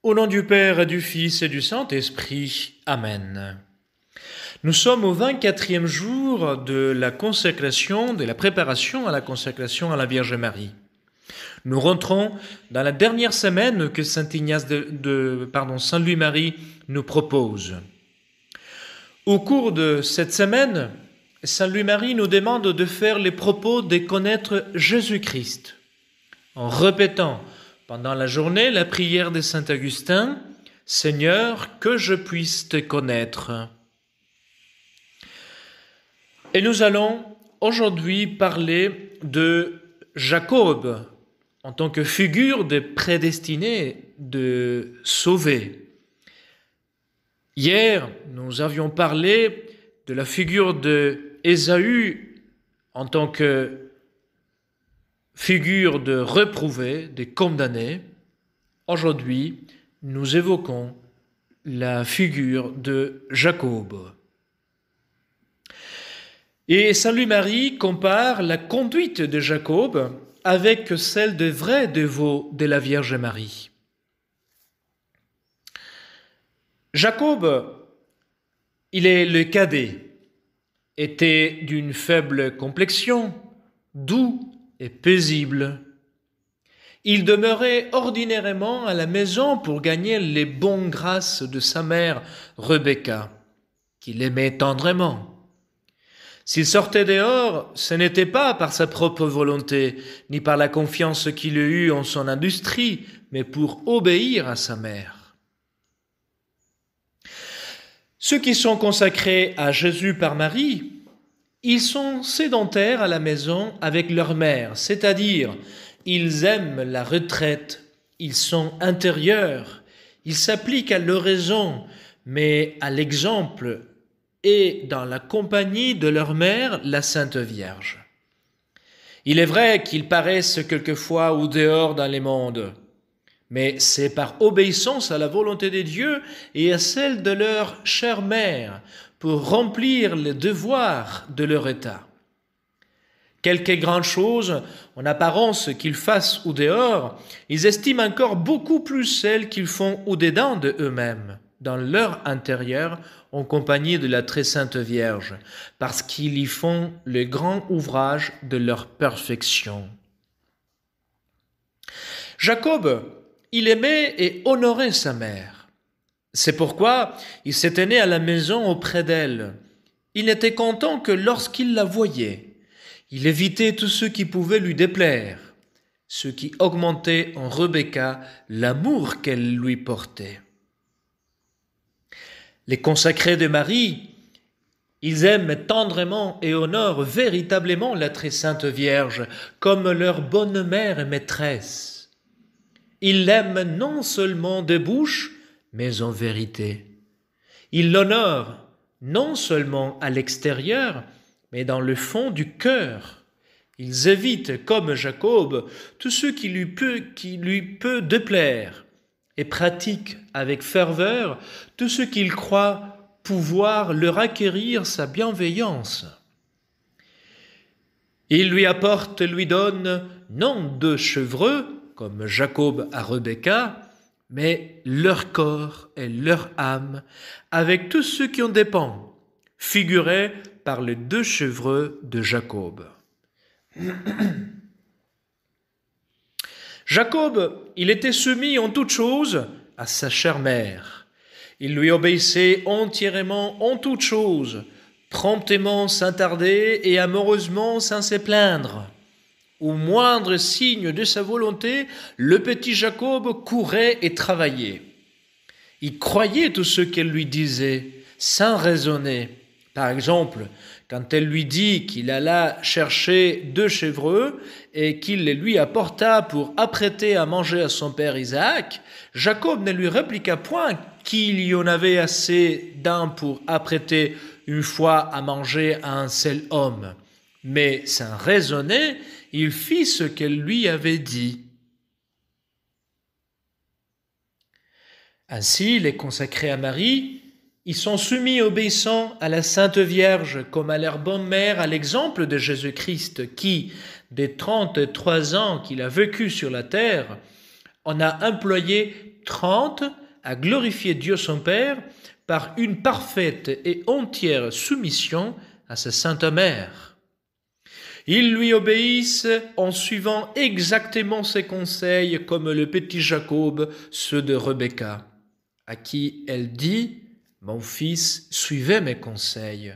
Au nom du Père et du Fils et du Saint-Esprit. Amen. Nous sommes au 24e jour de la consacration, de la préparation à la consacration à la Vierge Marie. Nous rentrons dans la dernière semaine que Saint Louis-Marie nous propose. Au cours de cette semaine, Saint Louis-Marie nous demande de faire les propos de connaître Jésus-Christ, en répétant pendant la journée la prière de Saint Augustin, « Seigneur, que je puisse te connaître ». Et nous allons aujourd'hui parler de Jacob en tant que figure de prédestiné de sauver. Hier, nous avions parlé de la figure d'Ésaü en tant que figure de reprouvé, de condamné. Aujourd'hui, nous évoquons la figure de Jacob. Et Saint Louis-Marie compare la conduite de Jacob avec celle des vrais dévots de la Vierge Marie. Jacob, il est le cadet, était d'une faible complexion, doux et paisible. Il demeurait ordinairement à la maison pour gagner les bonnes grâces de sa mère Rebecca, qu'il aimait tendrement. S'il sortait dehors, ce n'était pas par sa propre volonté, ni par la confiance qu'il eut en son industrie, mais pour obéir à sa mère. Ceux qui sont consacrés à Jésus par Marie, ils sont sédentaires à la maison avec leur mère, c'est-à-dire ils aiment la retraite, ils sont intérieurs, ils s'appliquent à l'oraison, mais à l'exemple et dans la compagnie de leur mère, la Sainte Vierge. Il est vrai qu'ils paraissent quelquefois au dehors dans les mondes, mais c'est par obéissance à la volonté de Dieu et à celle de leur chère mère pour remplir les devoirs de leur état. Quelque grande chose en apparence qu'ils fassent au dehors, ils estiment encore beaucoup plus celles qu'ils font au dedans de eux-mêmes, dans leur intérieur, en compagnie de la très sainte Vierge, parce qu'ils y font le grand ouvrage de leur perfection. Jacob, il aimait et honorait sa mère. C'est pourquoi il s'était né à la maison auprès d'elle. Il n'était content que lorsqu'il la voyait. Il évitait tout ce qui pouvait lui déplaire, ce qui augmentait en Rebecca l'amour qu'elle lui portait. Les consacrés de Marie, ils aiment tendrement et honorent véritablement la très sainte Vierge comme leur bonne mère et maîtresse. Ils l'aiment non seulement de bouche, mais en vérité. Ils l'honorent non seulement à l'extérieur, mais dans le fond du cœur. Ils évitent, comme Jacob, tout ce qui lui peut déplaire et pratiquent avec ferveur tout ce qu'ils croient pouvoir leur acquérir sa bienveillance. Ils lui apportent, lui donnent, non 2 chevreux, comme Jacob à Rebecca, mais leur corps et leur âme, avec tout ce qui en dépend, figurés par les 2 chevreux de Jacob. Jacob, il était soumis en toutes choses à sa chère mère. Il lui obéissait entièrement en toutes choses, promptement sans tarder et amoureusement sans se plaindre. Au moindre signe de sa volonté, le petit Jacob courait et travaillait. Il croyait tout ce qu'elle lui disait, sans raisonner. Par exemple, quand elle lui dit qu'il alla chercher 2 chevreux et qu'il les lui apporta pour apprêter à manger à son père Isaac, Jacob ne lui répliqua point qu'il y en avait assez d'un pour apprêter une fois à manger à un seul homme. Mais sans raisonner, il fit ce qu'elle lui avait dit. Ainsi, les consacrés à Marie, ils sont soumis obéissants à la Sainte Vierge comme à leur bonne mère, à l'exemple de Jésus-Christ qui, des 33 ans qu'il a vécu sur la terre, en a employé 30, à glorifier Dieu son Père par une parfaite et entière soumission à sa Sainte Mère. Ils lui obéissent en suivant exactement ses conseils comme le petit Jacob, ceux de Rebecca, à qui elle dit « Mon fils, suivez mes conseils »,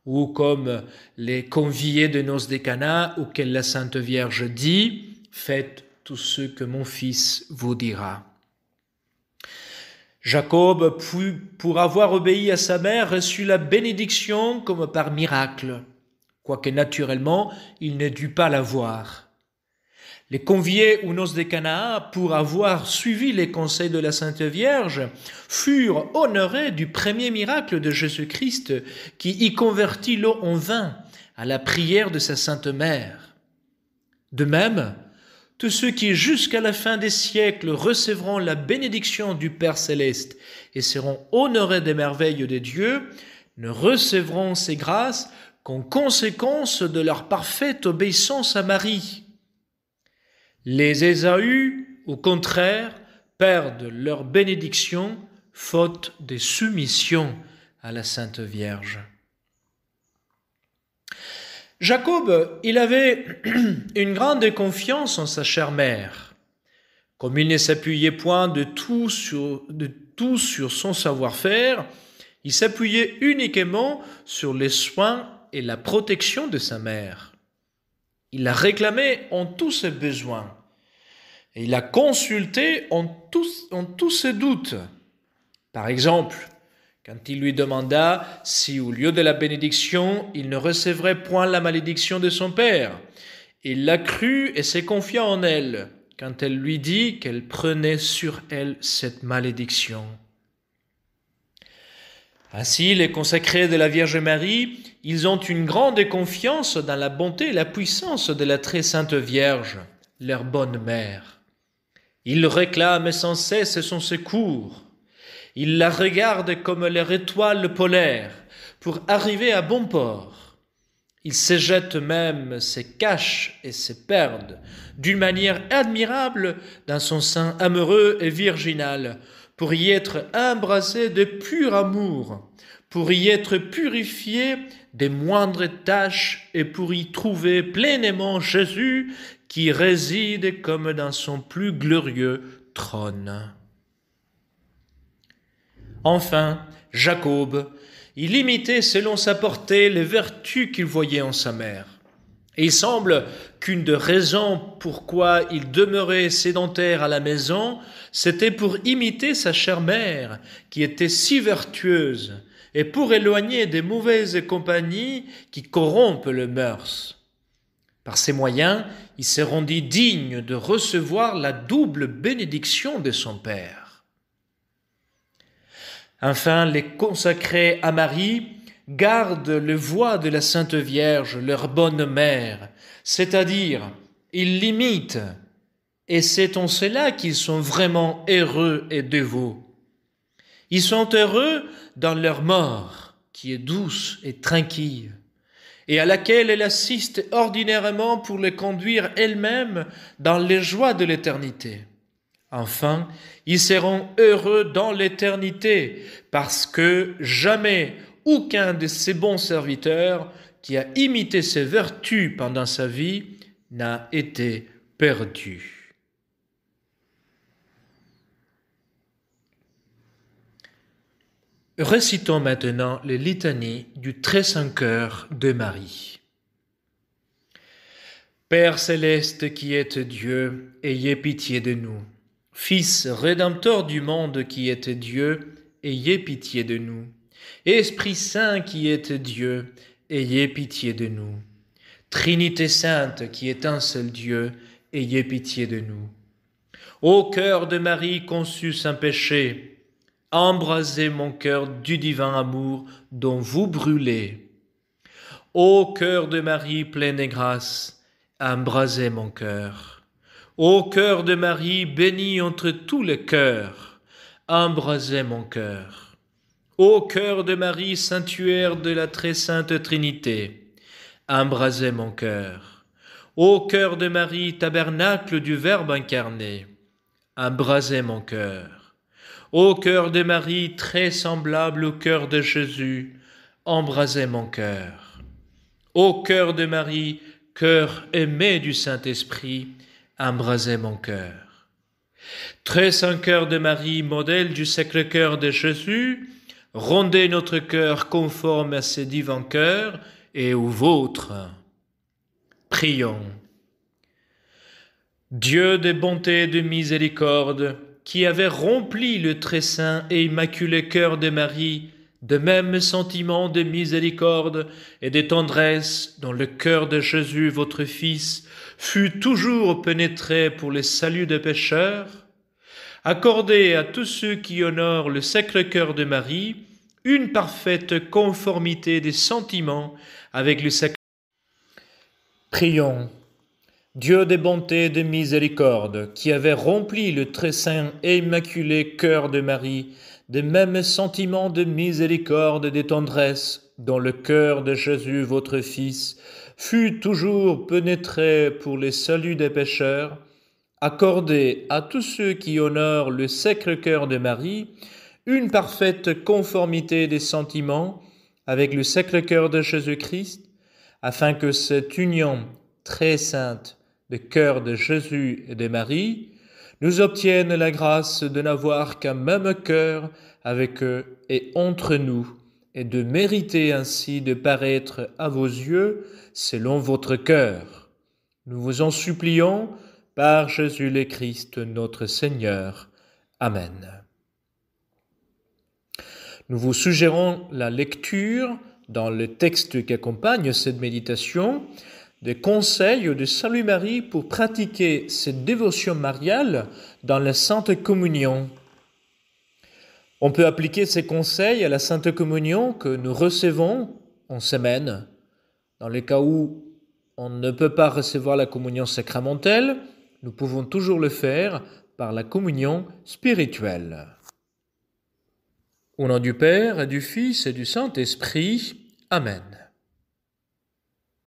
ou comme les conviés de noces de Cana, auxquels la Sainte Vierge dit « Faites tout ce que mon fils vous dira ». Jacob, pour avoir obéi à sa mère, reçut la bénédiction comme par miracle, quoique naturellement il ne dut pas la voir. Les conviés aux noces de Cana, pour avoir suivi les conseils de la Sainte Vierge, furent honorés du premier miracle de Jésus-Christ qui y convertit l'eau en vin à la prière de sa Sainte Mère. De même, tous ceux qui jusqu'à la fin des siècles recevront la bénédiction du Père céleste et seront honorés des merveilles de Dieu, ne recevront ces grâces qu'en conséquence de leur parfaite obéissance à Marie. Les Ésaü, au contraire, perdent leur bénédiction faute de soumission à la Sainte Vierge. Jacob, il avait une grande confiance en sa chère mère. Comme il ne s'appuyait point de tout sur son savoir-faire, il s'appuyait uniquement sur les soins et la protection de sa mère. Il la réclamait en tous ses besoins et il la consultait en tous ses doutes. Par exemple, quand il lui demanda si au lieu de la bénédiction, il ne recevrait point la malédiction de son père, il la crut et s'est confié en elle quand elle lui dit qu'elle prenait sur elle cette malédiction. Ainsi, les consacrés de la Vierge Marie, ils ont une grande confiance dans la bonté et la puissance de la très sainte Vierge, leur bonne mère. Ils réclament sans cesse son secours. Ils la regardent comme leur étoile polaire pour arriver à bon port. Ils se jettent même, se cachent et se perdent d'une manière admirable dans son sein amoureux et virginal, pour y être embrassés de pur amour, pour y être purifiés des moindres tâches et pour y trouver pleinement Jésus qui réside comme dans son plus glorieux trône. Enfin, Jacob, il imitait selon sa portée les vertus qu'il voyait en sa mère. Et il semble qu'une des raisons pourquoi il demeurait sédentaire à la maison, c'était pour imiter sa chère mère, qui était si vertueuse, et pour éloigner des mauvaises compagnies qui corrompent le mœurs. Par ces moyens, il se rendit digne de recevoir la double bénédiction de son père. Enfin, les consacrés à Marie gardent le voie de la Sainte Vierge, leur bonne mère, c'est-à-dire, ils l'imitent, et c'est en cela qu'ils sont vraiment heureux et dévots. Ils sont heureux dans leur mort, qui est douce et tranquille, et à laquelle elle assiste ordinairement pour les conduire elle-même dans les joies de l'éternité. Enfin, ils seront heureux dans l'éternité, parce que jamais aucun de ces bons serviteurs qui a imité ses vertus pendant sa vie n'a été perdu. Récitons maintenant les litanies du très saint cœur de Marie. Père céleste qui êtes Dieu, ayez pitié de nous. Fils rédempteur du monde qui êtes Dieu, ayez pitié de nous. Esprit Saint qui êtes Dieu, ayez pitié de nous. Trinité Sainte qui est un seul Dieu, ayez pitié de nous. Ô cœur de Marie conçu sans péché, embrasez mon cœur du divin amour dont vous brûlez. Ô cœur de Marie pleine de grâce, embrasez mon cœur. Ô cœur de Marie béni entre tous les cœurs, embrasez mon cœur. Ô cœur de Marie, sanctuaire de la très sainte Trinité, embrasez mon cœur. Ô cœur de Marie, tabernacle du Verbe incarné, embrasez mon cœur. Ô cœur de Marie, très semblable au cœur de Jésus, embrasez mon cœur. Ô cœur de Marie, cœur aimé du Saint-Esprit, embrasez mon cœur. Très saint cœur de Marie, modèle du Sacré-Cœur de Jésus, rendez notre cœur conforme à ce divin cœur et au vôtre. Prions. Dieu de bonté et de miséricorde, qui avait rempli le très saint et immaculé cœur de Marie de mêmes sentiments de miséricorde et de tendresse dont le cœur de Jésus, votre Fils, fut toujours pénétré pour le salut des pécheurs, accordez à tous ceux qui honorent le Sacré-Cœur de Marie une parfaite conformité des sentiments avec le Sacré. Prions. Dieu de bonté et de miséricorde, qui avait rempli le très saint et immaculé cœur de Marie des mêmes sentiments de miséricorde et de tendresse dont le cœur de Jésus, votre Fils, fut toujours pénétré pour le salut des pécheurs, accordez à tous ceux qui honorent le Sacré-Cœur de Marie une parfaite conformité des sentiments avec le Sacré-Cœur de Jésus-Christ, afin que cette union très sainte de cœur de Jésus et de Marie nous obtienne la grâce de n'avoir qu'un même cœur avec eux et entre nous, et de mériter ainsi de paraître à vos yeux selon votre cœur. Nous vous en supplions par Jésus le Christ notre Seigneur. Amen. Nous vous suggérons la lecture dans le texte qui accompagne cette méditation des conseils de Salut Marie pour pratiquer cette dévotion mariale dans la Sainte Communion. On peut appliquer ces conseils à la Sainte Communion que nous recevons en semaine. Dans les cas où on ne peut pas recevoir la communion sacramentelle, nous pouvons toujours le faire par la communion spirituelle. Au nom du Père et du Fils et du Saint-Esprit. Amen.